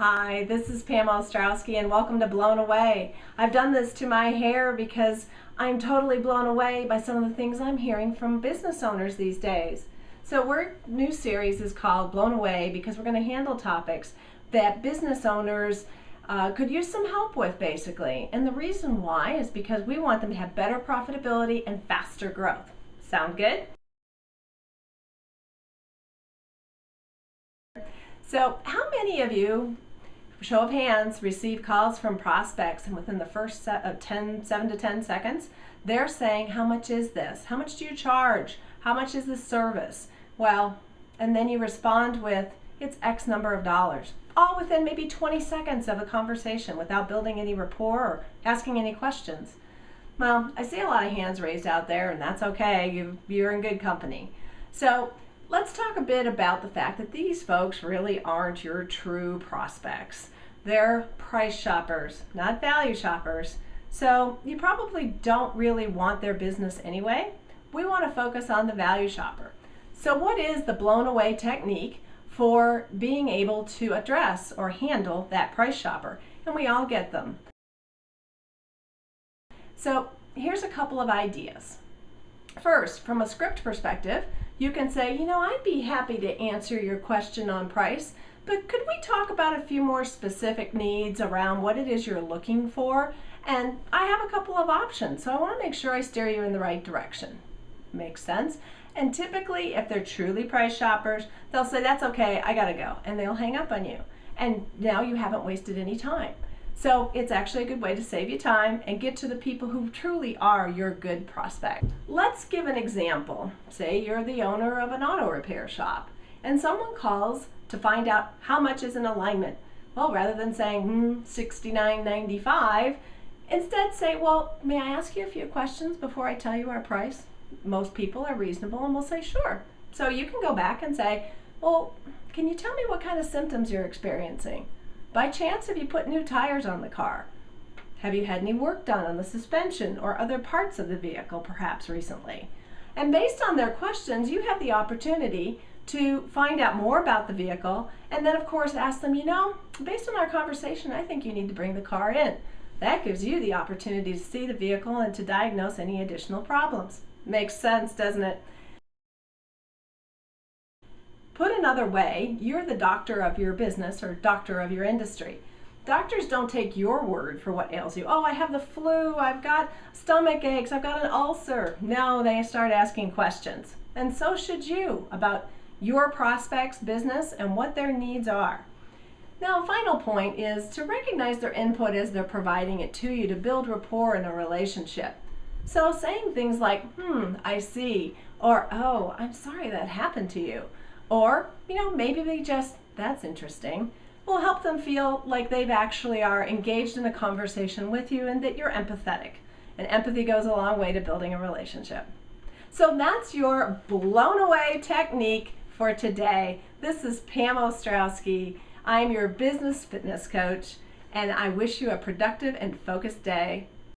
Hi, this is Pam Ostrowski and welcome to Blown Away. I've done this to my hair because I'm totally blown away by some of the things I'm hearing from business owners these days. So our new series is called Blown Away because we're going to handle topics that business owners could use some help with, basically. And the reason why is because we want them to have better profitability and faster growth. Sound good? So how many of you, show of hands, receive calls from prospects and within the first set of 7 to 10 seconds, they're saying, how much is this? How much do you charge? How much is this service? Well, and then you respond with, it's X number of dollars, all within maybe 20 seconds of a conversation without building any rapport or asking any questions. Well, I see a lot of hands raised out there, and that's okay. You're in good company. So let's talk a bit about the fact that these folks really aren't your true prospects. They're price shoppers, not value shoppers. So you probably don't really want their business anyway. We want to focus on the value shopper. So what is the blown away technique for being able to address or handle that price shopper? And we all get them. So here's a couple of ideas. First, from a script perspective, you can say, I'd be happy to answer your question on price, but could we talk about a few more specific needs around what it is you're looking for? And I have a couple of options, so I want to make sure I steer you in the right direction. Makes sense? And typically, if they're truly price shoppers, they'll say, that's okay, I gotta go, and they'll hang up on you. And now you haven't wasted any time. So it's actually a good way to save you time and get to the people who truly are your good prospect. Let's give an example. Say you're the owner of an auto repair shop and someone calls to find out how much is an alignment. Well, rather than saying $69.95, instead say, well, may I ask you a few questions before I tell you our price? Most people are reasonable and will say sure. So you can go back and say, well, can you tell me what kind of symptoms you're experiencing? By chance, have you put new tires on the car? Have you had any work done on the suspension or other parts of the vehicle perhaps recently? And based on their questions, you have the opportunity to find out more about the vehicle and then of course ask them, based on our conversation, I think you need to bring the car in. That gives you the opportunity to see the vehicle and to diagnose any additional problems. Makes sense, doesn't it? Put another way, you're the doctor of your business or doctor of your industry. Doctors don't take your word for what ails you. Oh, I have the flu, I've got stomach aches, I've got an ulcer. No, they start asking questions. And so should you about your prospect's business and what their needs are. Now, a final point is to recognize their input as they're providing it to you to build rapport in a relationship. So saying things like, I see, or oh, I'm sorry that happened to you. Or, maybe they just, that's interesting, will help them feel like they've actually are engaged in a conversation with you and that you're empathetic. And empathy goes a long way to building a relationship. So that's your blown away technique for today. This is Pam Ostrowski. I'm your business fitness coach, and I wish you a productive and focused day.